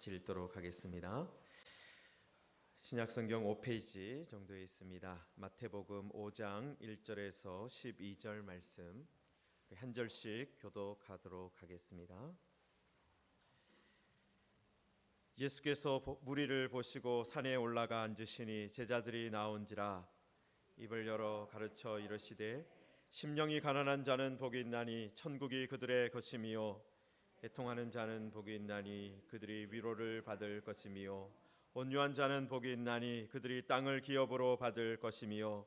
같이 읽도록 하겠습니다. 신약성경 5페이지 정도에 있습니다. 마태복음 5장 1절에서 12절 말씀 한 절씩 교독하도록 하겠습니다. 예수께서 무리를 보시고 산에 올라가 앉으시니 제자들이 나온지라 입을 열어 가르쳐 이르시되 심령이 가난한 자는 복이 있나니 천국이 그들의 것이미요 애통하는 자는 복이 있나니 그들이 위로를 받을 것이미요 온유한 자는 복이 있나니 그들이 땅을 기업으로 받을 것이미요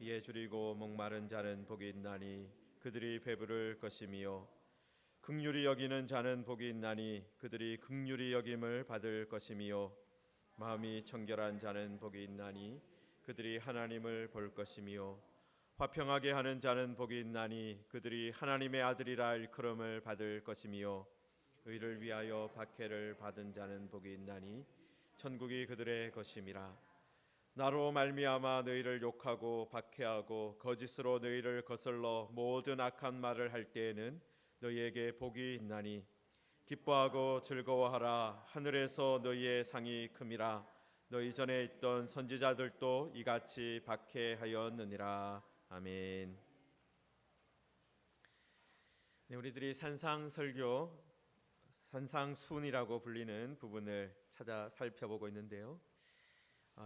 이에 줄이고 목마른 자는 복이 있나니 그들이 배부를 것이미요 긍휼히 여기는 자는 복이 있나니 그들이 긍휼히 여김을 받을 것이미요 마음이 청결한 자는 복이 있나니 그들이 하나님을 볼 것이미요 화평하게 하는 자는 복이 있나니 그들이 하나님의 아들이라 일컬음을 받을 것이미요 의를 위하여 박해를 받은 자는 복이 있나니 천국이 그들의 것임이라 나로 말미암아 너희를 욕하고 박해하고 거짓으로 너희를 거슬러 모든 악한 말을 할 때에는 너희에게 복이 있나니 기뻐하고 즐거워하라 하늘에서 너희의 상이 큼이라 너희 전에 있던 선지자들도 이같이 박해하였느니라. 아멘. 네, 우리들이 산상설교, 산상순이라고 불리는 부분을 찾아 살펴보고 있는데요.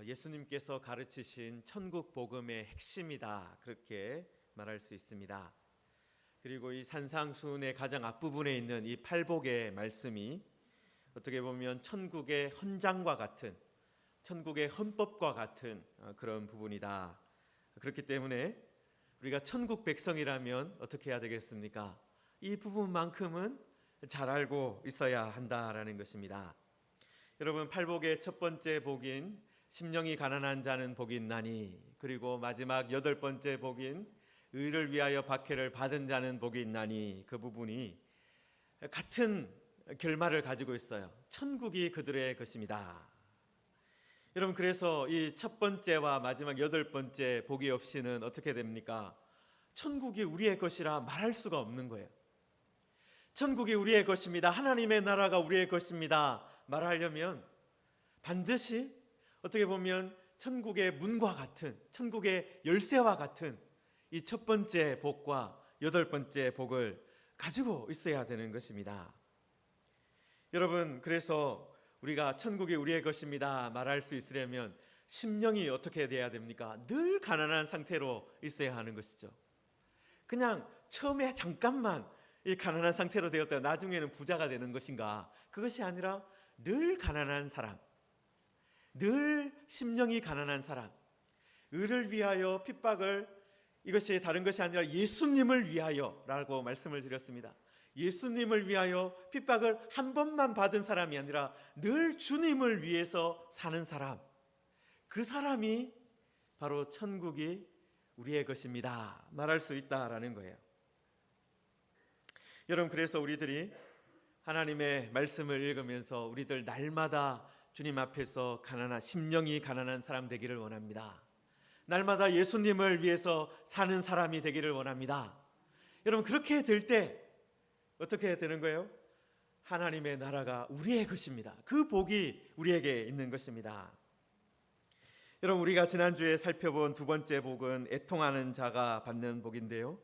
예수님께서 가르치신 천국 복음의 핵심이다 그렇게 말할 수 있습니다. 그리고 이 산상순의 가장 앞부분에 있는 이 팔복의 말씀이 어떻게 보면 천국의 헌장과 같은, 천국의 헌법과 같은 그런 부분이다. 그렇기 때문에 우리가 천국 백성이라면 어떻게 해야 되겠습니까? 이 부분만큼은 잘 알고 있어야 한다라는 것입니다. 여러분, 팔복의 첫 번째 복인 심령이 가난한 자는 복이 있나니, 그리고 마지막 8번째 복인 의를 위하여 박해를 받은 자는 복이 있나니, 그 부분이 같은 결말을 가지고 있어요. 천국이 그들의 것입니다. 여러분, 그래서 이 첫 번째와 마지막 8번째 복이 없이는 어떻게 됩니까? 천국이 우리의 것이라 말할 수가 없는 거예요. 천국이 우리의 것입니다. 하나님의 나라가 우리의 것입니다. 말하려면 반드시 어떻게 보면 천국의 문과 같은, 천국의 열쇠와 같은 이 첫 번째 복과 8번째 복을 가지고 있어야 되는 것입니다. 여러분, 그래서 우리가 천국이 우리의 것입니다 말할 수 있으려면 심령이 어떻게 돼야 됩니까? 늘 가난한 상태로 있어야 하는 것이죠. 그냥 처음에 잠깐만 이 가난한 상태로 되었다가 나중에는 부자가 되는 것인가? 그것이 아니라 늘 가난한 사람, 늘 심령이 가난한 사람, 의를 위하여 핍박을, 이것이 다른 것이 아니라 예수님을 위하여라고 말씀을 드렸습니다. 예수님을 위하여 핍박을 한 번만 받은 사람이 아니라 늘 주님을 위해서 사는 사람, 그 사람이 바로 천국이 우리의 것입니다 말할 수 있다라는 거예요. 여러분, 그래서 우리들이 하나님의 말씀을 읽으면서 우리들 날마다 주님 앞에서 심령이 가난한 사람 되기를 원합니다. 날마다 예수님을 위해서 사는 사람이 되기를 원합니다. 여러분, 그렇게 될 때 어떻게 되는 거예요? 하나님의 나라가 우리의 것입니다. 그 복이 우리에게 있는 것입니다. 여러분, 우리가 지난주에 살펴본 두 번째 복은 애통하는 자가 받는 복인데요.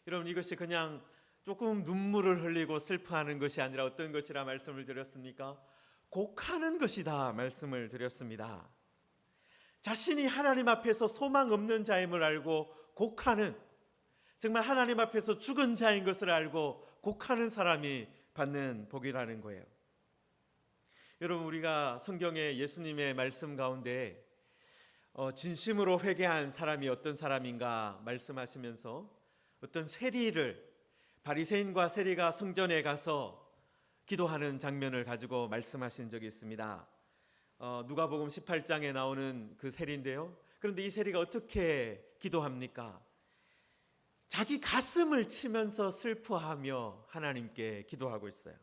여러분, 이것이 그냥 조금 눈물을 흘리고 슬퍼하는 것이 아니라 어떤 것이라 말씀을 드렸습니까? 곡하는 것이다 말씀을 드렸습니다. 자신이 하나님 앞에서 소망 없는 자임을 알고 곡하는, 정말 하나님 앞에서 죽은 자인 것을 알고 곡하는 사람이 받는 복이라는 거예요. 여러분, 우리가 성경의 예수님의 말씀 가운데 진심으로 회개한 사람이 어떤 사람인가 말씀하시면서 어떤 세리를, 바리새인과 세리가 성전에 가서 기도하는 장면을 가지고 말씀하신 적이 있습니다. 누가복음 18장에 나오는 그 세리인데요. 그런데 이 세리가 어떻게 기도합니까? 자기 가슴을 치면서 슬퍼하며 하나님께 기도하고 있어요.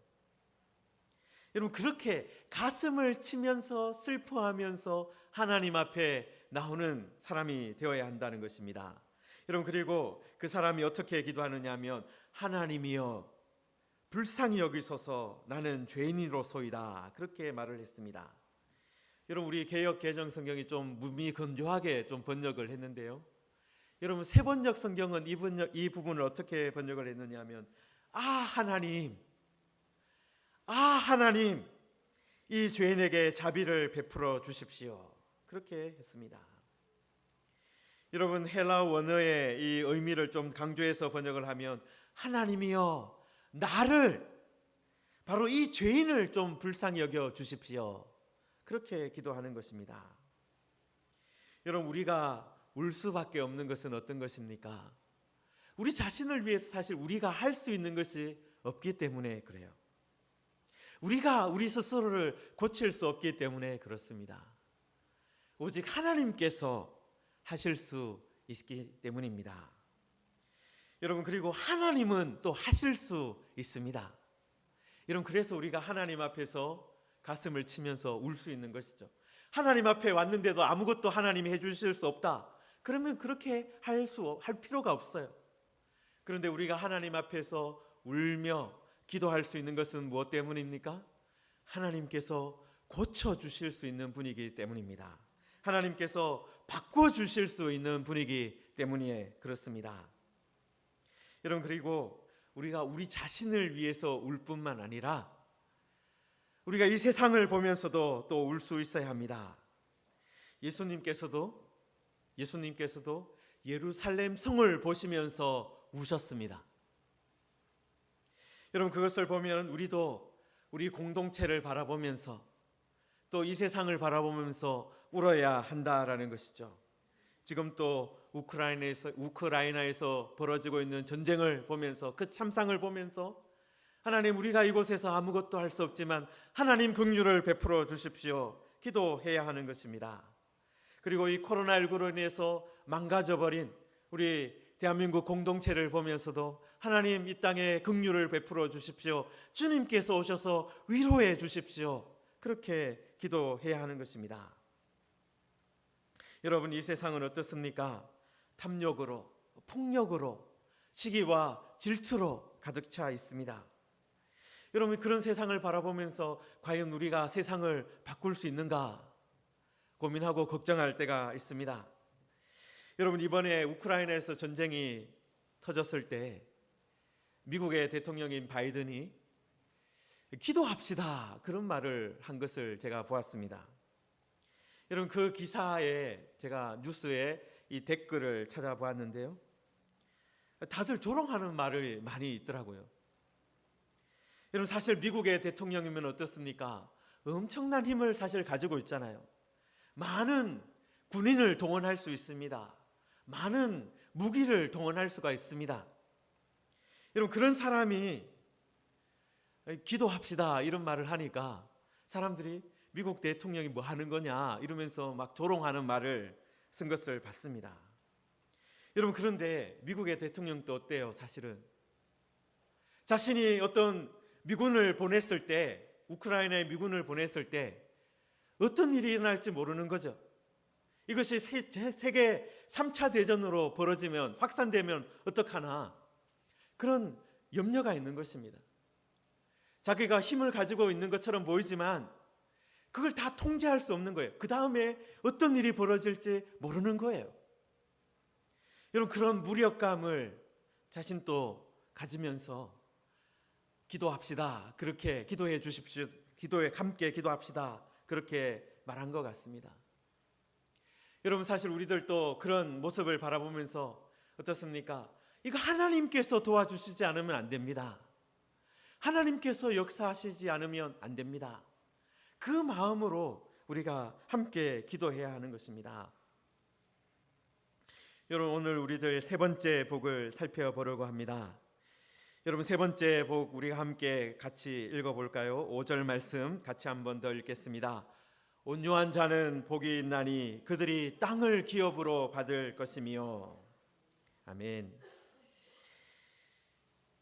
여러분, 그렇게 가슴을 치면서 슬퍼하면서 하나님 앞에 나오는 사람이 되어야 한다는 것입니다. 여러분, 그리고 그 사람이 어떻게 기도하느냐 하면 하나님이여 불쌍히 여기소서 나는 죄인이로소이다. 그렇게 말을 했습니다. 여러분 우리 개역 개정 성경이 좀 무미건조하게 좀 번역을 했는데요. 여러분 세번역 성경은 이 부분을 어떻게 번역을 했느냐면 하나님 이 죄인에게 자비를 베풀어 주십시오. 그렇게 했습니다. 여러분 헬라 원어의 이 의미를 좀 강조해서 번역을 하면 하나님이여 나를 바로 이 죄인을 좀 불쌍히 여겨 주십시오. 그렇게 기도하는 것입니다. 여러분 우리가 울 수밖에 없는 것은 어떤 것입니까? 우리 자신을 위해서 사실 우리가 할 수 있는 것이 없기 때문에 그래요. 우리가 우리 스스로를 고칠 수 없기 때문에 그렇습니다. 오직 하나님께서 하실 수 있기 때문입니다. 여러분 그리고 하나님은 또 하실 수 있습니다. 여러분 그래서 우리가 하나님 앞에서 가슴을 치면서 울 수 있는 것이죠. 하나님 앞에 왔는데도 아무것도 하나님이 해주실 수 없다. 그러면 그렇게 할 필요가 없어요. 그런데 우리가 하나님 앞에서 울며 기도할 수 있는 것은 무엇 때문입니까? 하나님께서 고쳐주실 수 있는 분이기 때문입니다. 하나님께서 바꿔주실 수 있는 분이기 때문에 그렇습니다. 여러분 그리고 우리가 우리 자신을 위해서 울 뿐만 아니라 우리가 이 세상을 보면서도 또 울 수 있어야 합니다. 예수님께서도 예루살렘 성을 보시면서 우셨습니다. 여러분 그것을 보면 우리도 우리 공동체를 바라보면서 또 이 세상을 바라보면서 울어야 한다라는 것이죠. 지금 또 우크라이나에서 벌어지고 있는 전쟁을 보면서 그 참상을 보면서 하나님 우리가 이곳에서 아무것도 할 수 없지만 하나님 긍휼을 베풀어 주십시오. 기도해야 하는 것입니다. 그리고 이 코로나19로 인해서 망가져버린 우리 대한민국 공동체를 보면서도 하나님 이 땅에 긍휼을 베풀어 주십시오. 주님께서 오셔서 위로해 주십시오. 그렇게 기도해야 하는 것입니다. 여러분 이 세상은 어떻습니까? 탐욕으로, 폭력으로, 시기와 질투로 가득 차 있습니다. 여러분 그런 세상을 바라보면서 과연 우리가 세상을 바꿀 수 있는가 고민하고 걱정할 때가 있습니다. 여러분 이번에 우크라이나에서 전쟁이 터졌을 때 미국의 대통령인 바이든이 기도합시다 그런 말을 한 것을 제가 보았습니다. 여러분 그 기사에 제가 뉴스에 이 댓글을 찾아보았는데요. 다들 조롱하는 말이 많이 있더라고요. 여러분 사실 미국의 대통령이면 어떻습니까? 엄청난 힘을 사실 가지고 있잖아요. 많은 군인을 동원할 수 있습니다. 많은 무기를 동원할 수가 있습니다. 여러분 그런 사람이 기도합시다 이런 말을 하니까 사람들이 미국 대통령이 뭐 하는 거냐 이러면서 막 조롱하는 말을 쓴 것을 봤습니다. 여러분 그런데 미국의 대통령도 어때요? 사실은 자신이 어떤 미군을 보냈을 때 우크라이나에 미군을 보냈을 때 어떤 일이 일어날지 모르는 거죠. 이것이 세계 3차 대전으로 벌어지면 확산되면 어떡하나 그런 염려가 있는 것입니다. 자기가 힘을 가지고 있는 것처럼 보이지만 그걸 다 통제할 수 없는 거예요. 그 다음에 어떤 일이 벌어질지 모르는 거예요. 여러분 그런 무력감을 자신도 가지면서 기도합시다. 그렇게 기도해 주십시오. 함께 기도합시다. 그렇게 말한 것 같습니다. 여러분 사실 우리들도 그런 모습을 바라보면서 어떻습니까? 이거 하나님께서 도와주시지 않으면 안 됩니다. 하나님께서 역사하시지 않으면 안 됩니다. 그 마음으로 우리가 함께 기도해야 하는 것입니다. 여러분 오늘 우리들 세 번째 복을 살펴보려고 합니다. 여러분 세 번째 복 우리가 함께 같이 읽어볼까요? 5절 말씀 같이 한 번 더 읽겠습니다. 온유한 자는 복이 있나니 그들이 땅을 기업으로 받을 것이며. 아멘.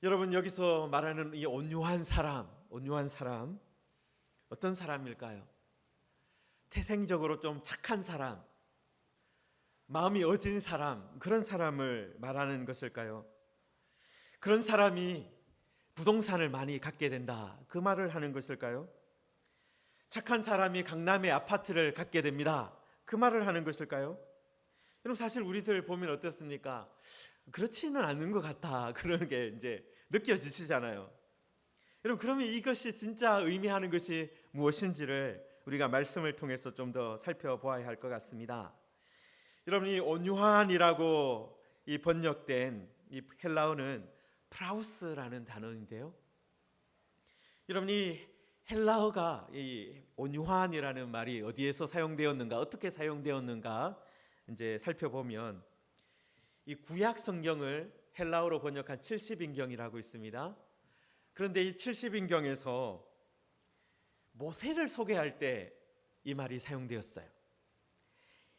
여러분 여기서 말하는 이 온유한 사람 어떤 사람일까요? 태생적으로 좀 착한 사람, 마음이 어진 사람, 그런 사람을 말하는 것일까요? 그런 사람이 부동산을 많이 갖게 된다, 그 말을 하는 것일까요? 착한 사람이 강남의 아파트를 갖게 됩니다, 그 말을 하는 것일까요? 여러분, 사실 우리들 보면 어떻습니까? 그렇지는 않은 것 같아, 그런 게 이제 느껴지시잖아요. 여러분, 그러면 이것이 진짜 의미하는 것이 무엇인지를 우리가 말씀을 통해서 좀 더 살펴보아야 할 것 같습니다. 여러분, 이 온유한이라고 이 번역된 이 헬라어는 프라우스라는 단어인데요. 여러분, 이 헬라어가 이 온유한이라는 말이 어디에서 사용되었는가, 어떻게 사용되었는가 이제 살펴보면 이 구약 성경을 헬라어로 번역한 70인경이라고 있습니다. 그런데 이 70인경에서 모세를 소개할 때 이 말이 사용되었어요.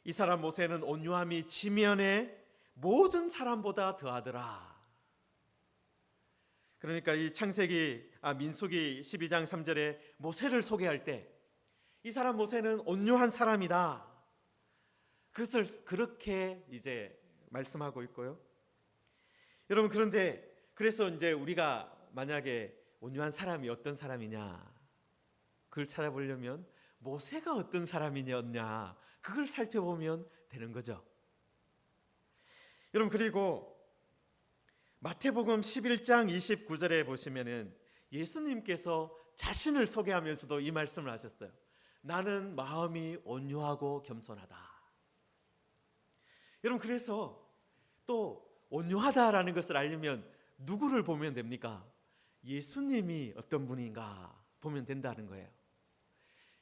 이 사람 모세는 온유함이 지면에 모든 사람보다 더하더라. 그러니까 이 민수기 12장 3절에 모세를 소개할 때 이 사람 모세는 온유한 사람이다, 그것을 그렇게 이제 말씀하고 있고요. 여러분, 그런데 그래서 이제 우리가 만약에 온유한 사람이 어떤 사람이냐, 그걸 찾아보려면 모세가 어떤 사람이었냐, 그걸 살펴보면 되는 거죠. 여러분, 그리고 마태복음 11장 29절에 보시면은 예수님께서 자신을 소개하면서도 이 말씀을 하셨어요. 나는 마음이 온유하고 겸손하다. 여러분, 그래서 또 온유하다라는 것을 알려면 누구를 보면 됩니까? 예수님이 어떤 분인가 보면 된다는 거예요.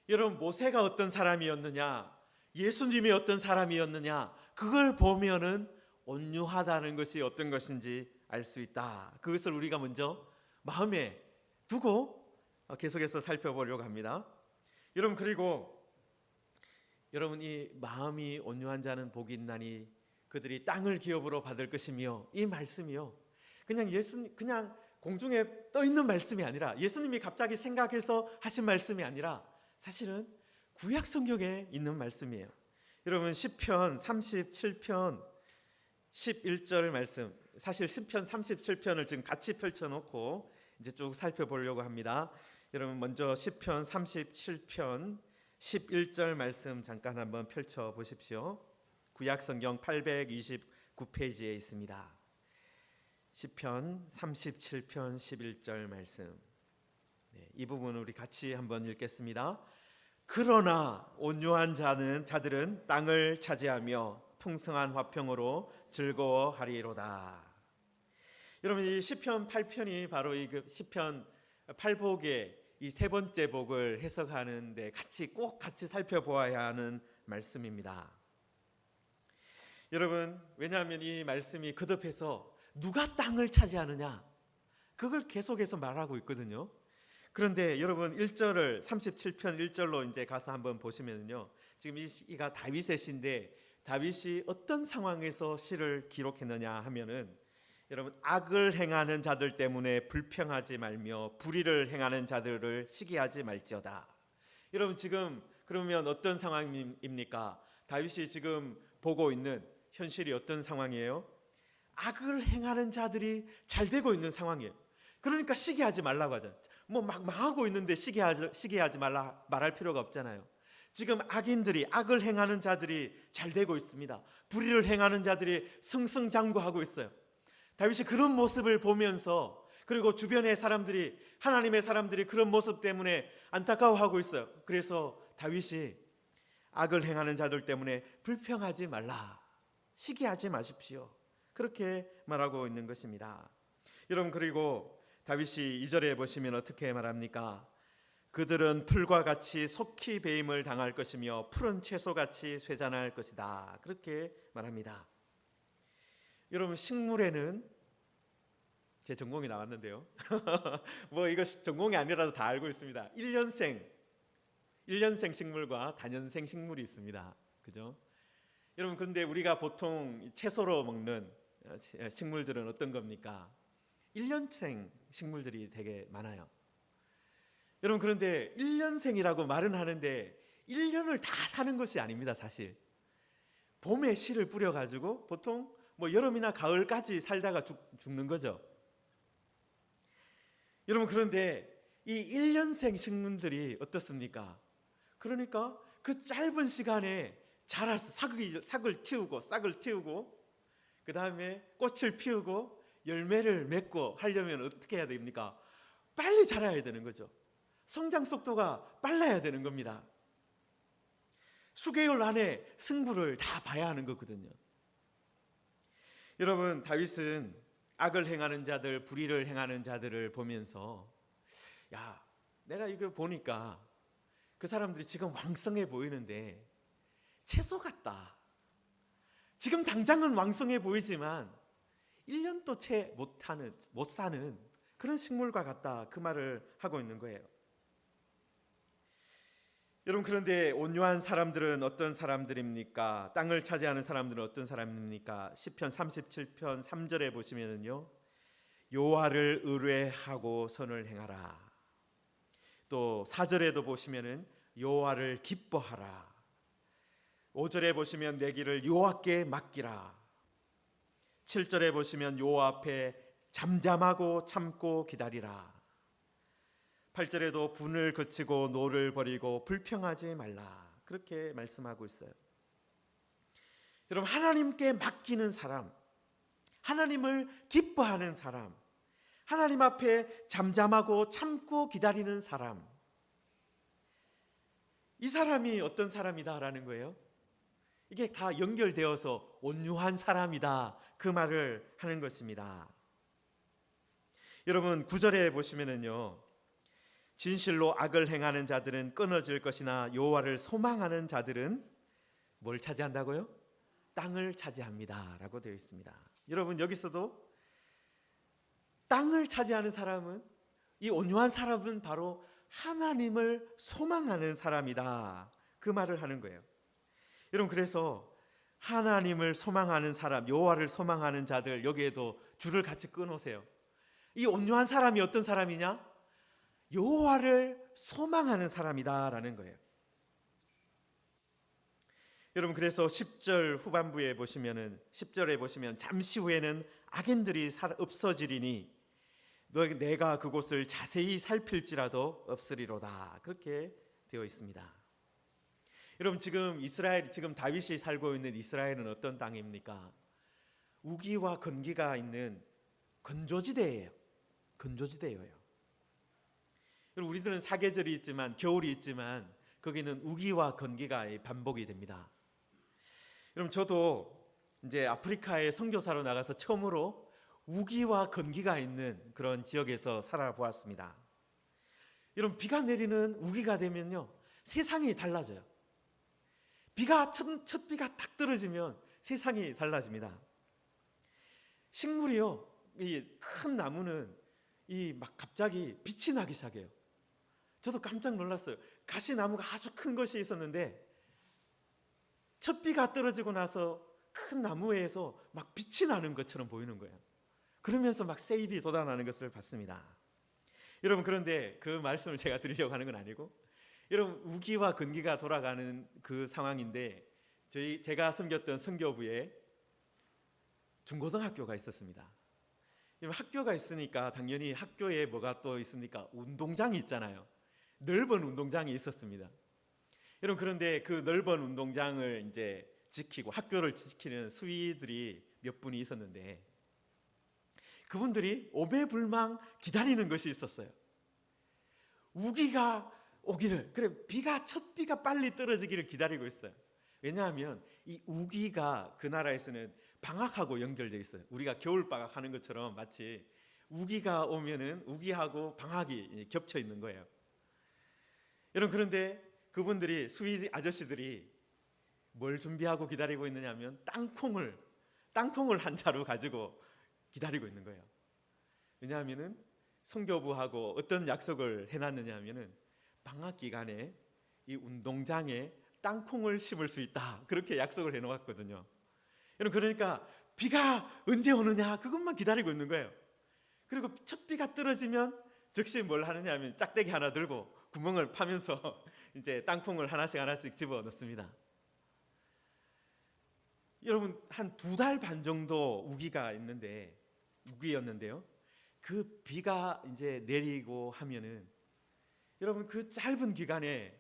여러분, 모세가 어떤 사람이었느냐, 예수님이 어떤 사람이었느냐, 그걸 보면은 온유하다는 것이 어떤 것인지 알 수 있다. 그것을 우리가 먼저 마음에 두고 계속해서 살펴보려고 합니다. 여러분, 그리고 여러분, 이 마음이 온유한 자는 복이 있나니 그들이 땅을 기업으로 받을 것이며, 이 말씀이요, 그냥 공중에 떠 있는 말씀이 아니라, 예수님이 갑자기 생각해서 하신 말씀이 아니라 사실은 구약 성경에 있는 말씀이에요. 여러분, 시편 37편 11절 말씀, 사실 시편 37편을 지금 같이 펼쳐놓고 이제 쭉 살펴보려고 합니다. 여러분, 먼저 시편 37편 11절 말씀 잠깐 한번 펼쳐 보십시오. 구약 성경 829페이지에 있습니다. 시편 37편 11절 말씀, 이 부분을 우리 같이 한번 읽겠습니다. 그러나 온유한 자들은 땅을 차지하며 풍성한 화평으로 즐거워하리로다. 여러분, 이 시편 8편이 바로 이 시편 8복의 이 세 번째 복을 해석하는데 꼭 같이 살펴보아야 하는 말씀입니다. 여러분, 왜냐하면 이 말씀이 거듭해서 누가 땅을 차지하느냐, 그걸 계속해서 말하고 있거든요. 그런데 여러분, 1절을 37편 1절로 이제 가서 한번 보시면요, 지금 이가 다윗의 시인데 다윗이 어떤 상황에서 시를 기록했느냐 하면은, 여러분, 악을 행하는 자들 때문에 불평하지 말며 불의를 행하는 자들을 시기하지 말지어다. 여러분, 지금 그러면 어떤 상황입니까? 다윗이 지금 보고 있는 현실이 어떤 상황이에요? 악을 행하는 자들이 잘 되고 있는 상황이에요. 그러니까 시기하지 말라고 하잖아요. 뭐 막 망하고 있는데 시기하지 말라 말할 필요가 없잖아요. 지금 악을 행하는 자들이 잘 되고 있습니다. 불의를 행하는 자들이 승승장구하고 있어요. 다윗이 그런 모습을 보면서, 그리고 주변의 사람들이, 하나님의 사람들이 그런 모습 때문에 안타까워하고 있어요. 그래서 다윗이 악을 행하는 자들 때문에 불평하지 말라, 시기하지 마십시오, 그렇게 말하고 있는 것입니다. 여러분, 그리고 다윗이 2절에 보시면 어떻게 말합니까? 그들은 풀과 같이 속히 배임을 당할 것이며 푸른 채소같이 쇠잔할 것이다, 그렇게 말합니다. 여러분, 식물에는, 제 전공이 나왔는데요 뭐 이거 전공이 아니라도 다 알고 있습니다. 1년생 식물과 다년생 식물이 있습니다. 그죠? 여러분, 그런데 우리가 보통 채소로 먹는 식물들은 어떤 겁니까? 1년생 식물들이 되게 많아요. 여러분, 그런데 1년생이라고 말은 하는데 1년을 다 사는 것이 아닙니다. 사실 봄에 씨를 뿌려가지고 보통 뭐 여름이나 가을까지 살다가 죽는 거죠. 여러분, 그런데 이 1년생 식물들이 어떻습니까? 그러니까 그 짧은 시간에 자라서 싹을 틔우고 그 다음에 꽃을 피우고 열매를 맺고 하려면 어떻게 해야 됩니까? 빨리 자라야 되는 거죠. 성장 속도가 빨라야 되는 겁니다. 수개월 안에 승부를 다 봐야 하는 거거든요. 여러분, 다윗은 악을 행하는 자들, 불의를 행하는 자들을 보면서 야, 내가 이거 보니까 그 사람들이 지금 왕성해 보이는데 채소 같다. 지금 당장은 왕성해 보이지만 1년도 채 못 사는 그런 식물과 같다. 그 말을 하고 있는 거예요. 여러분, 그런데 온유한 사람들은 어떤 사람들입니까? 땅을 차지하는 사람들은 어떤 사람입니까? 시편 37편 3절에 보시면은요, 여호와를 의뢰하고 선을 행하라. 또 4절에도 보시면은 여호와를 기뻐하라. 5절에 보시면 내 길을 여호와께 맡기라. 7절에 보시면 여호와 앞에 잠잠하고 참고 기다리라. 8절에도 분을 그치고 노를 버리고 불평하지 말라. 그렇게 말씀하고 있어요. 여러분, 하나님께 맡기는 사람, 하나님을 기뻐하는 사람, 하나님 앞에 잠잠하고 참고 기다리는 사람, 이 사람이 어떤 사람이다라는 거예요. 이게 다 연결되어서 온유한 사람이다, 그 말을 하는 것입니다. 여러분, 9절에 보시면은요, 진실로 악을 행하는 자들은 끊어질 것이나 여호와를 소망하는 자들은 뭘 차지한다고요? 땅을 차지합니다 라고 되어 있습니다. 여러분, 여기서도 땅을 차지하는 사람은, 이 온유한 사람은 바로 하나님을 소망하는 사람이다, 그 말을 하는 거예요. 여러분, 그래서 하나님을 소망하는 사람, 여호와를 소망하는 자들, 여기에도 줄을 같이 끊으세요. 이 온유한 사람이 어떤 사람이냐? 여호와를 소망하는 사람이다라는 거예요. 여러분, 그래서 10절 후반부에 보시면은, 10절에 보시면 잠시 후에는 악인들이 없어지리니 내가 그곳을 자세히 살필지라도 없으리로다, 그렇게 되어 있습니다. 여러분, 지금 다윗이 살고 있는 이스라엘은 어떤 땅입니까? 우기와 건기가 있는 건조지대예요. 건조지대예요. 여러분, 우리들은 사계절이 있지만, 겨울이 있지만 거기는 우기와 건기가 반복이 됩니다. 여러분, 저도 이제 아프리카에 선교사로 나가서 처음으로 우기와 건기가 있는 그런 지역에서 살아보았습니다. 여러분, 비가 내리는 우기가 되면요, 세상이 달라져요. 첫 비가 딱 떨어지면 세상이 달라집니다. 식물이요, 이 큰 나무는 막 갑자기 빛이 나기 시작해요. 저도 깜짝 놀랐어요. 가시나무가 아주 큰 것이 있었는데 첫 비가 떨어지고 나서 큰 나무에서 막 빛이 나는 것처럼 보이는 거예요. 그러면서 막 세입이 돋아나는 것을 봤습니다. 여러분, 그런데 그 말씀을 제가 드리려고 하는 건 아니고, 여러분, 우기와 건기가 돌아가는 그 상황인데, 제가 섬겼던 선교부에 중고등학교가 있었습니다. 여러분, 학교가 있으니까 당연히 학교에 뭐가 또 있습니까? 운동장이 있잖아요. 넓은 운동장이 있었습니다. 여러분, 그런데 그 넓은 운동장을 이제 지키고 학교를 지키는 수위들이 몇 분이 있었는데, 그분들이 오매불망 기다리는 것이 있었어요. 우기가 오기를, 첫 비가 빨리 떨어지기를 기다리고 있어요. 왜냐하면 이 우기가 그 나라에서는 방학하고 연결되어 있어요. 우리가 겨울 방학 하는 것처럼 마치 우기가 오면은 우기하고 방학이 겹쳐 있는 거예요. 여러분, 그런데 그분들이, 수위 아저씨들이 뭘 준비하고 기다리고 있느냐면 땅콩을 한 자루 가지고 기다리고 있는 거예요. 왜냐하면은 선교부하고 어떤 약속을 해놨느냐면은 방학 기간에 이 운동장에 땅콩을 심을 수 있다, 그렇게 약속을 해놓았거든요. 여러분, 그러니까 비가 언제 오느냐 그것만 기다리고 있는 거예요. 그리고 첫 비가 떨어지면 즉시 뭘 하느냐 하면 짝대기 하나 들고 구멍을 파면서 이제 땅콩을 하나씩 집어 넣습니다. 여러분, 한 2달 반 정도 우기였는데요, 그 비가 이제 내리고 하면은 여러분 그 짧은 기간에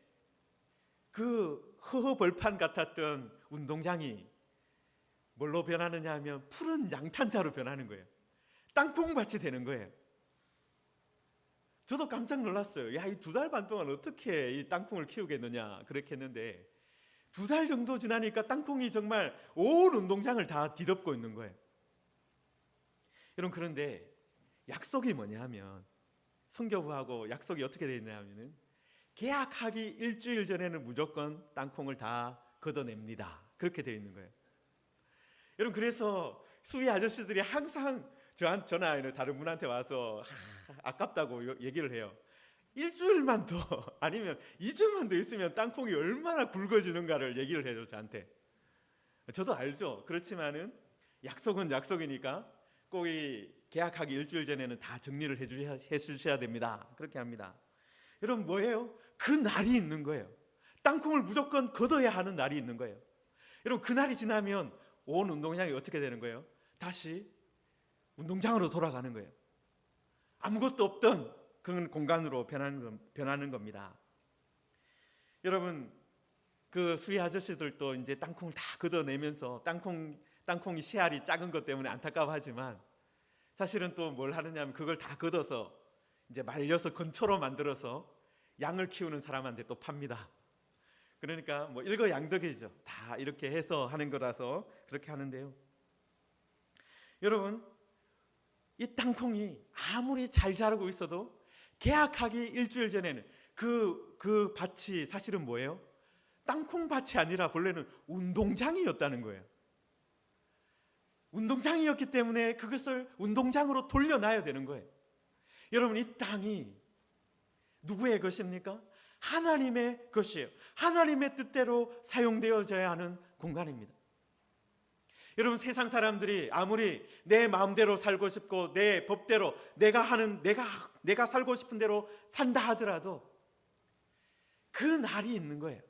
그 허허벌판 같았던 운동장이 뭘로 변하느냐 하면 푸른 양탄자로 변하는 거예요. 땅콩밭이 되는 거예요. 저도 깜짝 놀랐어요. 야, 이 2달 반 동안 어떻게 이 땅콩을 키우겠느냐 그렇게 했는데 2달 정도 지나니까 땅콩이 정말 온 운동장을 다 뒤덮고 있는 거예요. 여러분, 그런데 약속이 뭐냐 하면, 성교부하고 약속이 어떻게 되어 있냐 하면은 계약하기 일주일 전에는 무조건 땅콩을 다 걷어냅니다. 그렇게 되어 있는 거예요. 여러분, 그래서 수위 아저씨들이 항상 저나 아니면 다른 분한테 와서 아깝다고 얘기를 해요. 일주일만 더 아니면 2주만 더 있으면 땅콩이 얼마나 굵어지는가를 얘기를 해요, 저한테. 저도 알죠. 그렇지만은 약속은 약속이니까 꼭 이 계약하기 일주일 전에는 다 정리를 해주셔야 됩니다. 그렇게 합니다. 여러분, 뭐예요? 그 날이 있는 거예요. 땅콩을 무조건 걷어야 하는 날이 있는 거예요. 여러분, 그 날이 지나면 온 운동장이 어떻게 되는 거예요? 다시 운동장으로 돌아가는 거예요. 아무것도 없던 그런 공간으로 변하는 겁니다. 여러분, 그 수희 아저씨들도 이제 땅콩을 다 걷어내면서 땅콩이 씨알이 작은 것 때문에 안타까워하지만 사실은 또 뭘 하느냐 하면 그걸 다 걷어서 이제 말려서 건초로 만들어서 양을 키우는 사람한테 또 팝니다. 그러니까 뭐 일거양득이죠. 다 이렇게 해서 하는 거라서 그렇게 하는데요. 여러분, 이 땅콩이 아무리 잘 자라고 있어도 계약하기 일주일 전에는 그 밭이 사실은 뭐예요? 땅콩밭이 아니라 본래는 운동장이었다는 거예요. 운동장이었기 때문에 그것을 운동장으로 돌려놔야 되는 거예요. 여러분, 이 땅이 누구의 것입니까? 하나님의 것이에요. 하나님의 뜻대로 사용되어져야 하는 공간입니다. 여러분, 세상 사람들이 아무리 내 마음대로 살고 싶고 내 법대로 내가 살고 싶은 대로 산다 하더라도 그 날이 있는 거예요.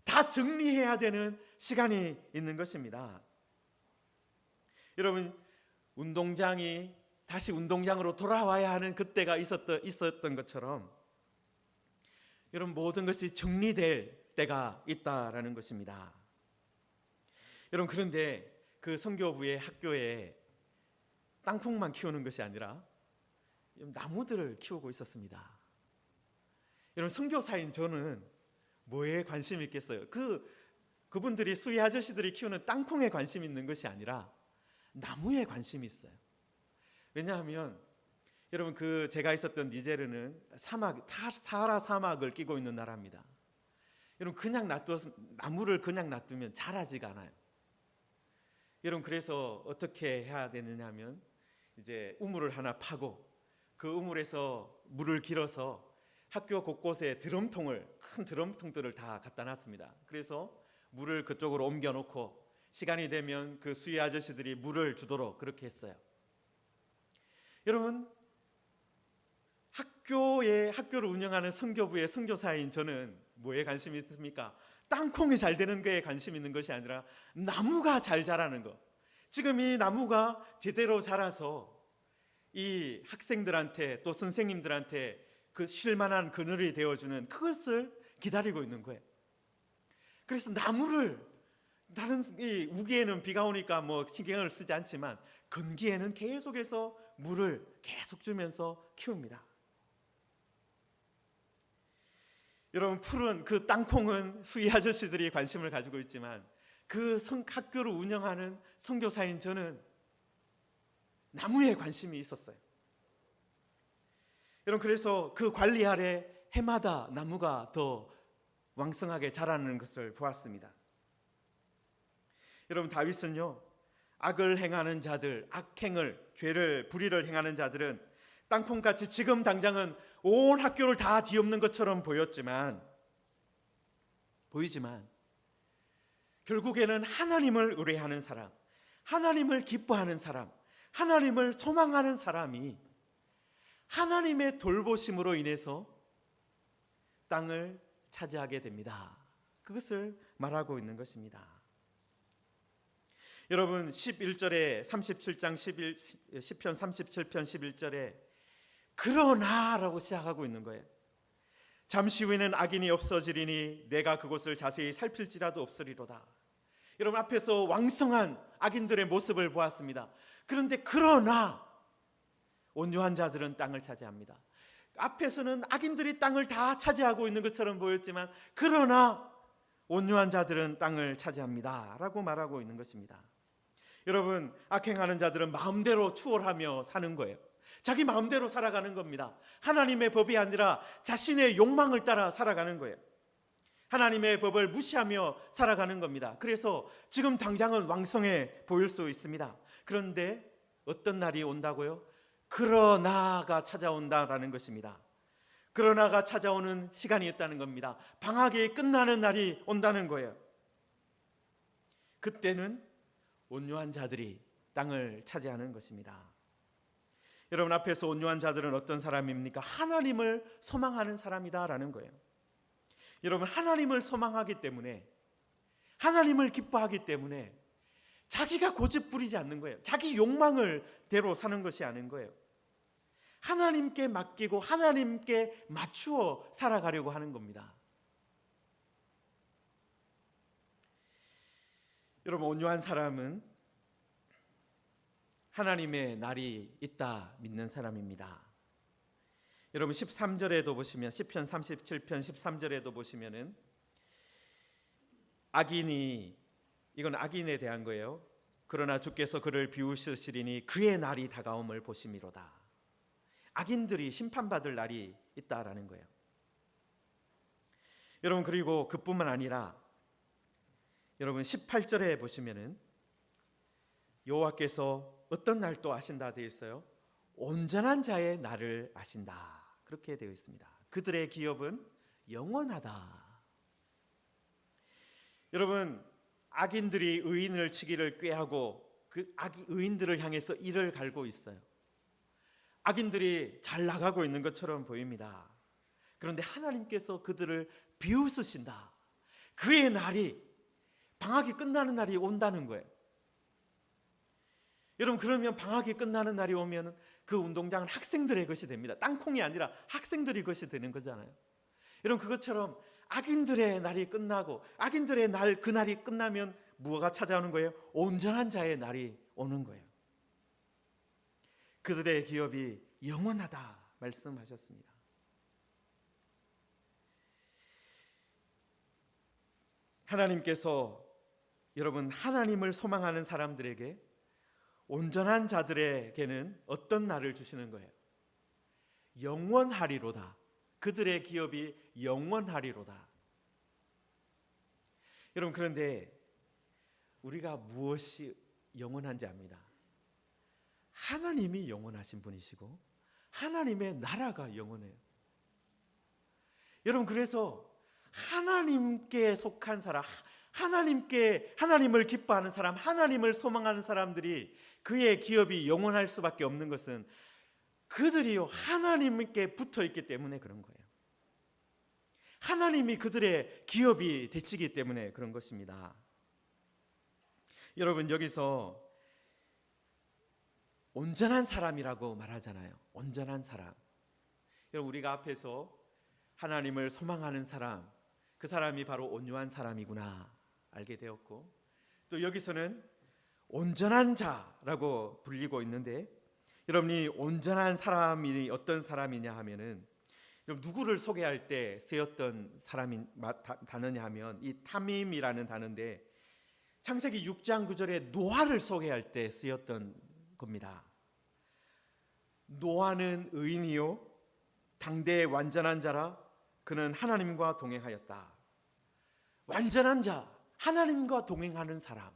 다 정리해야 되는 시간이 있는 것입니다. 여러분, 운동장이 다시 운동장으로 돌아와야 하는 그때가 있었던 것처럼 여러분, 모든 것이 정리될 때가 있다라는 것입니다. 여러분, 그런데 그 선교부의 학교에 땅콩만 키우는 것이 아니라 나무들을 키우고 있었습니다. 여러분, 선교사인 저는 뭐에 관심이 있겠어요? 그분들이 수희 아저씨들이 키우는 땅콩에 관심이 있는 것이 아니라 나무에 관심이 있어요. 왜냐하면 여러분, 제가 있었던 니제르는 사하라 사막을 끼고 있는 나라입니다. 여러분, 나무를 그냥 놔두면 자라지가 않아요. 여러분, 그래서 어떻게 해야 되느냐 하면 이제 우물을 하나 파고 그 우물에서 물을 길어서 학교 곳곳에 큰 드럼통들을 다 갖다 놨습니다. 그래서 물을 그쪽으로 옮겨 놓고 시간이 되면 그 수희 아저씨들이 물을 주도록 그렇게 했어요. 여러분, 학교를 운영하는 선교부의 선교사인 저는 뭐에 관심이 있습니까? 땅콩이 잘 되는 거에 관심이 있는 것이 아니라 나무가 잘 자라는 것. 지금 이 나무가 제대로 자라서 이 학생들한테 또 선생님들한테 그 쉴만한 그늘이 되어주는 그것을 기다리고 있는 거예요. 그래서 다른 이 우기에는 비가 오니까 뭐 신경을 쓰지 않지만 건기에는 계속해서 물을 계속 주면서 키웁니다. 여러분, 푸른 그 땅콩은 수희 아저씨들이 관심을 가지고 있지만 그 학교를 운영하는 선교사인 저는 나무에 관심이 있었어요. 여러분, 그래서 그 관리 아래 해마다 나무가 더 왕성하게 자라는 것을 보았습니다. 여러분, 다윗은요, 악을 행하는 자들, 불의를 행하는 자들은 땅콩같이 지금 당장은 온 학교를 다 뒤엎는 것처럼 보이지만 결국에는 하나님을 의뢰하는 사람, 하나님을 기뻐하는 사람, 하나님을 소망하는 사람이 하나님의 돌보심으로 인해서 땅을 차지하게 됩니다. 그것을 말하고 있는 것입니다. 여러분 11절에 37장 10편 37편 11절에 그러나라고 시작하고 있는 거예요. 잠시 후에는 악인이 없어지리니 내가 그곳을 자세히 살필지라도 없으리로다. 여러분 앞에서 왕성한 악인들의 모습을 보았습니다. 그런데 그러나 온유한 자들은 땅을 차지합니다. 앞에서는 악인들이 땅을 다 차지하고 있는 것처럼 보였지만 그러나 온유한 자들은 땅을 차지합니다 라고 말하고 있는 것입니다. 여러분 악행하는 자들은 마음대로 추월하며 사는 거예요. 자기 마음대로 살아가는 겁니다. 하나님의 법이 아니라 자신의 욕망을 따라 살아가는 거예요. 하나님의 법을 무시하며 살아가는 겁니다. 그래서 지금 당장은 왕성해 보일 수 있습니다. 그런데 어떤 날이 온다고요? 그러나가 찾아온다라는 것입니다. 그러나가 찾아오는 시간이 있다는 겁니다. 방학이 끝나는 날이 온다는 거예요. 그때는 온유한 자들이 땅을 차지하는 것입니다. 여러분 앞에서 온유한 자들은 어떤 사람입니까? 하나님을 소망하는 사람이다라는 거예요. 여러분 하나님을 소망하기 때문에, 하나님을 기뻐하기 때문에 자기가 고집 부리지 않는 거예요. 자기 욕망을 대로 사는 것이 아닌 거예요. 하나님께 맡기고 하나님께 맞추어 살아가려고 하는 겁니다. 여러분 온유한 사람은 하나님의 날이 있다 믿는 사람입니다. 여러분 13절에도 보시면 시편 37편 13절에도 보시면은 악인이, 이건 악인에 대한 거예요. 그러나 주께서 그를 비우시리니 그의 날이 다가옴을 보심이로다. 악인들이 심판받을 날이 있다라는 거예요. 여러분 그리고 그뿐만 아니라 여러분 18절에 보시면은 여호와께서 어떤 날 또 아신다 되어 있어요. 온전한 자의 날을 아신다. 그렇게 되어 있습니다. 그들의 기업은 영원하다. 여러분 악인들이 의인을 치기를 꾀하고 그 의인들을 향해서 이를 갈고 있어요. 악인들이 잘 나가고 있는 것처럼 보입니다. 그런데 하나님께서 그들을 비웃으신다. 그의 날이, 방학이 끝나는 날이 온다는 거예요. 여러분 그러면 방학이 끝나는 날이 오면 그 운동장은 학생들의 것이 됩니다. 땅콩이 아니라 학생들의 것이 되는 거잖아요. 여러분 그것처럼 악인들의 날이 끝나고 악인들의 날, 그 날이 끝나면 뭐가 찾아오는 거예요? 온전한 자의 날이 오는 거예요. 그들의 기업이 영원하다 말씀하셨습니다. 하나님께서 여러분 하나님을 소망하는 사람들에게, 온전한 자들에게는 어떤 날을 주시는 거예요? 영원하리로다. 그들의 기업이 영원하리로다. 여러분 그런데 우리가 무엇이 영원한지 압니다. 하나님이 영원하신 분이시고 하나님의 나라가 영원해요. 여러분 그래서 하나님께 속한 사람, 하나님을 기뻐하는 사람, 하나님을 소망하는 사람들이 그의 기업이 영원할 수밖에 없는 것은 그들이요 하나님께 붙어 있기 때문에 그런 거예요. 하나님이 그들의 기업이 되시기 때문에 그런 것입니다. 여러분 여기서 온전한 사람이라고 말하잖아요. 온전한 사람. 여러분 우리가 앞에서 하나님을 소망하는 사람, 그 사람이 바로 온유한 사람이구나 알게 되었고, 또 여기서는 온전한 자라고 불리고 있는데, 여러분이 온전한 사람이 어떤 사람이냐 하면은, 누구를 소개할 때 쓰였던 단어냐 하면 이 타밈이라는 단어인데, 창세기 6장 9절에 노아를 소개할 때 쓰였던 겁니다. 노아는 의인이요 당대의 완전한 자라 그는 하나님과 동행하였다. 완전한 자, 하나님과 동행하는 사람,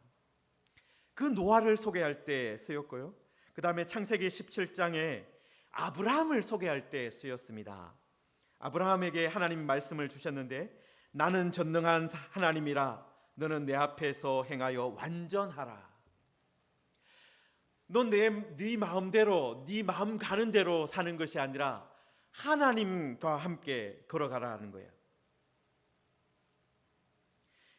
그 노아를 소개할 때 쓰였고요. 그 다음에 창세기 17장에 아브라함을 소개할 때 쓰였습니다. 아브라함에게 하나님 말씀을 주셨는데, 나는 전능한 하나님이라 너는 내 앞에서 행하여 완전하라. 넌 네 마음대로, 네 마음 가는 대로 사는 것이 아니라 하나님과 함께 걸어가라는 거예요.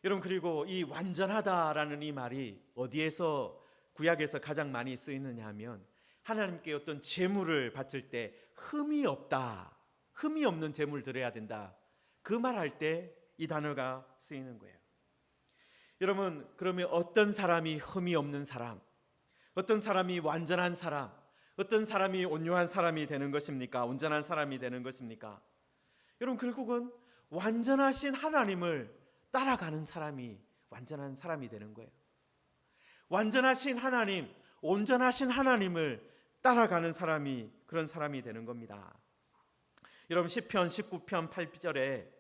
여러분, 그리고 이 완전하다라는 이 말이 어디에서 구약에서 가장 많이 쓰이느냐 하면 하나님께 어떤 제물을 바칠 때 흠이 없다, 흠이 없는 제물 드려야 된다, 그 말할 때 이 단어가 쓰이는 거예요. 여러분, 그러면 어떤 사람이 흠이 없는 사람, 어떤 사람이 완전한 사람, 어떤 사람이 온유한 사람이 되는 것입니까? 온전한 사람이 되는 것입니까? 여러분, 결국은 완전하신 하나님을 따라가는 사람이 완전한 사람이 되는 거예요. 완전하신 하나님, 온전하신 하나님을 따라가는 사람이 그런 사람이 되는 겁니다. 여러분, 시편 19편 8절에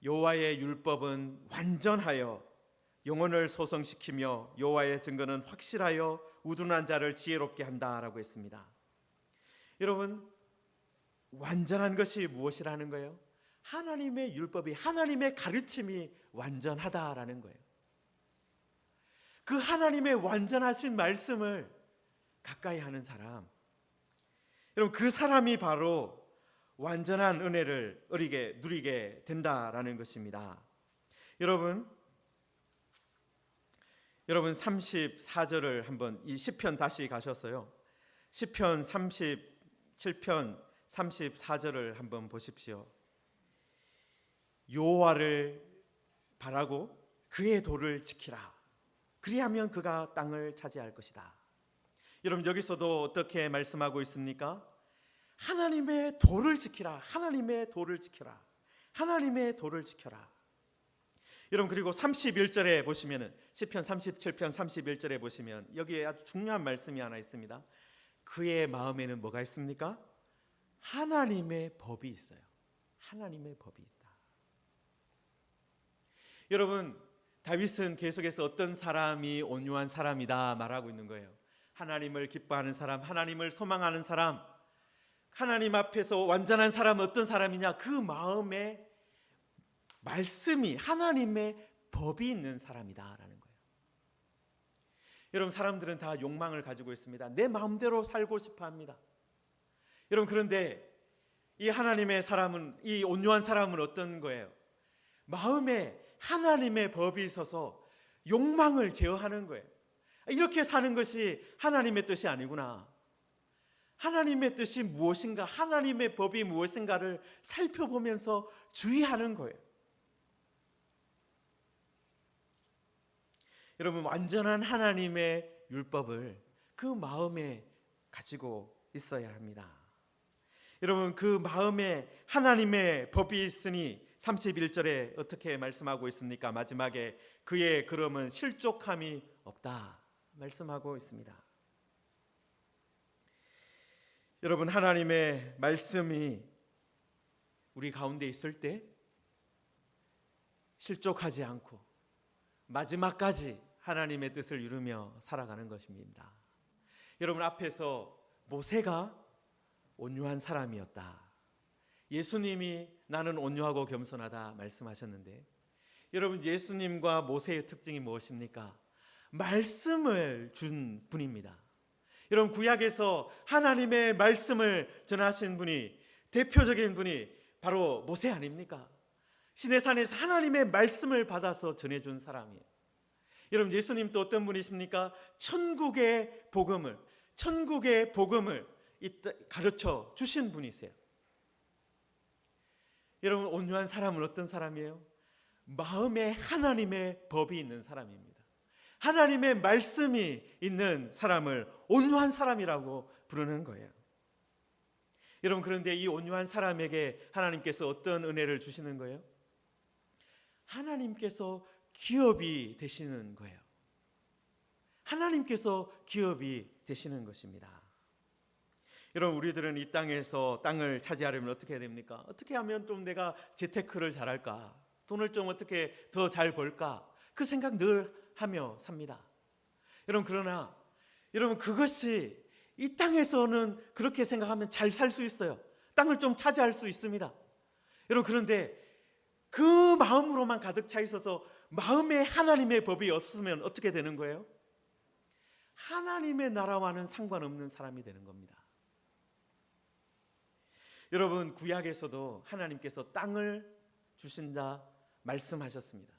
여호와의 율법은 완전하여 영혼을 소성시키며 여호와의 증거는 확실하여 우둔한 자를 지혜롭게 한다라고 했습니다. 여러분, 완전한 것이 무엇이라는 거예요? 하나님의 율법이, 하나님의 가르침이 완전하다라는 거예요. 그 하나님의 완전하신 말씀을 가까이 하는 사람, 여러분, 그 사람이 바로 완전한 은혜를 누리게 된다라는 것입니다. 여러분 34절을 한번, 이 시편 다시 가셨어요. 시편 37편 34절을 한번 보십시오. 여호와를 바라고 그의 도를 지키라. 그리하면 그가 땅을 차지할 것이다. 여러분, 여기서도 어떻게 말씀하고 있습니까? 하나님의 도를 지키라. 하나님의 도를 지켜라. 하나님의 도를 지켜라. 여러분, 그리고 31절에 보시면은, 시편 37편 31절에 보시면 여기에 아주 중요한 말씀이 하나 있습니다. 그의 마음에는 뭐가 있습니까? 하나님의 법이 있어요. 하나님의 법이 있다. 여러분, 다윗은 계속해서 어떤 사람이 온유한 사람이다 말하고 있는 거예요. 하나님을 기뻐하는 사람, 하나님을 소망하는 사람, 하나님 앞에서 완전한 사람은 어떤 사람이냐? 그 마음에 말씀이, 하나님의 법이 있는 사람이다라는 거예요. 여러분, 사람들은 다 욕망을 가지고 있습니다. 내 마음대로 살고 싶어 합니다. 여러분, 그런데 이 하나님의 사람은, 이 온유한 사람은 어떤 거예요? 마음에 하나님의 법이 있어서 욕망을 제어하는 거예요. 이렇게 사는 것이 하나님의 뜻이 아니구나. 하나님의 뜻이 무엇인가, 하나님의 법이 무엇인가를 살펴보면서 주의하는 거예요. 여러분, 완전한 하나님의 율법을 그 마음에 가지고 있어야 합니다. 여러분, 그 마음에 하나님의 법이 있으니 31절에 어떻게 말씀하고 있습니까? 마지막에 그의 그름은 실족함이 없다 말씀하고 있습니다. 여러분, 하나님의 말씀이 우리 가운데 있을 때 실족하지 않고 마지막까지 하나님의 뜻을 이루며 살아가는 것입니다. 여러분, 앞에서 모세가 온유한 사람이었다, 예수님이 나는 온유하고 겸손하다 말씀하셨는데, 여러분, 예수님과 모세의 특징이 무엇입니까? 말씀을 준 분입니다. 여러분, 구약에서 하나님의 말씀을 전하신 분이, 대표적인 분이 바로 모세 아닙니까? 시내산에서 하나님의 말씀을 받아서 전해준 사람이에요. 여러분, 예수님도 어떤 분이십니까? 천국의 복음을 가르쳐 주신 분이세요. 여러분, 온유한 사람은 어떤 사람이에요? 마음에 하나님의 법이 있는 사람입니다. 하나님의 말씀이 있는 사람을 온유한 사람이라고 부르는 거예요. 여러분, 그런데 이 온유한 사람에게 하나님께서 어떤 은혜를 주시는 거예요? 하나님께서 기업이 되시는 거예요. 하나님께서 기업이 되시는 것입니다. 여러분, 우리들은 이 땅에서 땅을 차지하려면 어떻게 해야 됩니까? 어떻게 하면 좀 내가 재테크를 잘할까? 돈을 좀 어떻게 더 잘 벌까? 그 생각 늘 하며 삽니다. 여러분, 그러나 여러분, 그것이 이 땅에서는 그렇게 생각하면 잘 살 수 있어요. 땅을 좀 차지할 수 있습니다. 여러분, 그런데 그 마음으로만 가득 차 있어서 마음에 하나님의 법이 없으면 어떻게 되는 거예요? 하나님의 나라와는 상관없는 사람이 되는 겁니다. 여러분, 구약에서도 하나님께서 땅을 주신다 말씀하셨습니다.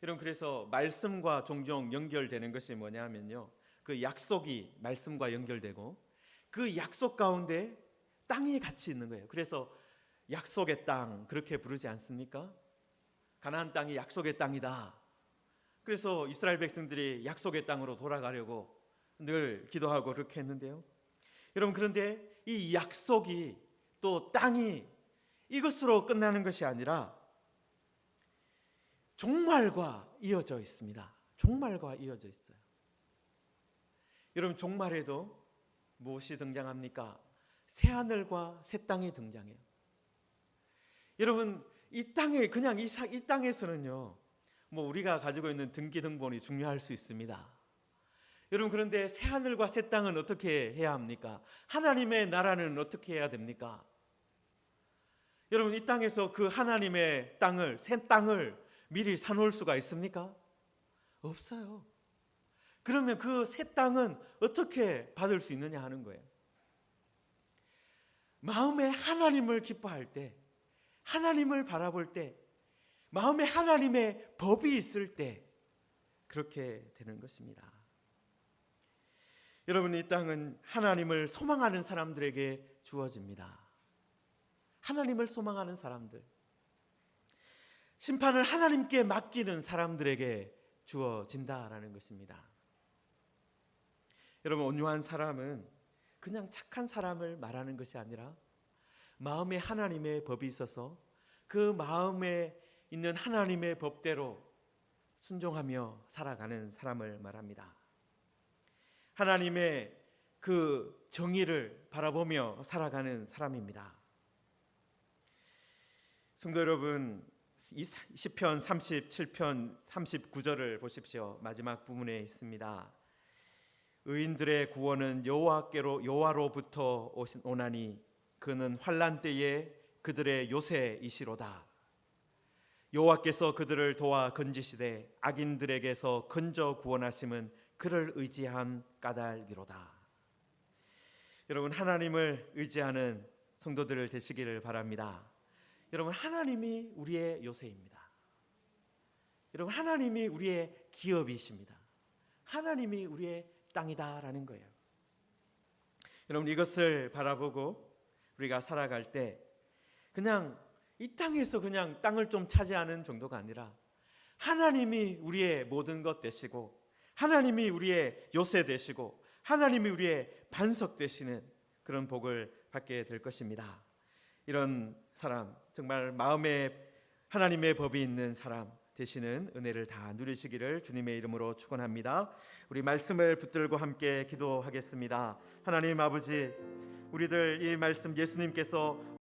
여러분, 그래서 말씀과 종종 연결되는 것이 뭐냐면요, 그 약속이 말씀과 연결되고 그 약속 가운데 땅이 같이 있는 거예요. 그래서 약속의 땅 그렇게 부르지 않습니까? 가나안 땅이 약속의 땅이다. 그래서 이스라엘 백성들이 약속의 땅으로 돌아가려고 늘 기도하고 그렇게 했는데요. 여러분, 그런데 이 약속이 또 땅이 이것으로 끝나는 것이 아니라 종말과 이어져 있습니다. 종말과 이어져 있어요. 여러분, 종말에도 무엇이 등장합니까? 새 하늘과 새 땅이 등장해요. 여러분, 이 땅에 그냥 이 땅에서는요, 뭐 우리가 가지고 있는 등기등본이 중요할 수 있습니다. 여러분, 그런데 새 하늘과 새 땅은 어떻게 해야 합니까? 하나님의 나라는 어떻게 해야 됩니까? 여러분, 이 땅에서 그 하나님의 땅을, 새 땅을 미리 사놓을 수가 있습니까? 없어요. 그러면 그 새 땅은 어떻게 받을 수 있느냐 하는 거예요. 마음에 하나님을 기뻐할 때, 하나님을 바라볼 때, 마음에 하나님의 법이 있을 때 그렇게 되는 것입니다. 여러분, 이 땅은 하나님을 소망하는 사람들에게 주어집니다. 하나님을 소망하는 사람들, 심판을 하나님께 맡기는 사람들에게 주어진다라는 것입니다. 여러분, 온유한 사람은 그냥 착한 사람을 말하는 것이 아니라 마음에 하나님의 법이 있어서 그 마음에 있는 하나님의 법대로 순종하며 살아가는 사람을 말합니다. 하나님의 그 정의를 바라보며 살아가는 사람입니다. 성도 여러분, 시편 37편 39절을 보십시오. 마지막 부분에 있습니다. 의인들의 구원은 여호와로부터 오나니 그는 환난 때에 그들의 요새이시로다. 여호와께서 그들을 도와 건지시되 악인들에게서 건져 구원하심은 그를 의지한 까닭이로다. 여러분, 하나님을 의지하는 성도들 되시기를 바랍니다. 여러분, 하나님이 우리의 요새입니다. 여러분, 하나님이 우리의 기업이십니다. 하나님이 우리의 땅이다라는 거예요. 여러분, 이것을 바라보고 우리가 살아갈 때 그냥 이 땅에서 그냥 땅을 좀 차지하는 정도가 아니라 하나님이 우리의 모든 것 되시고 하나님이 우리의 요새 되시고 하나님이 우리의 반석 되시는 그런 복을 받게 될 것입니다. 이런 사람, 정말 마음에 하나님의 법이 있는 사람 되시는 은혜를 다 누리시기를 주님의 이름으로 축원합니다. 우리 말씀을 붙들고 함께 기도하겠습니다. 하나님 아버지, 우리들 이 말씀 예수님께서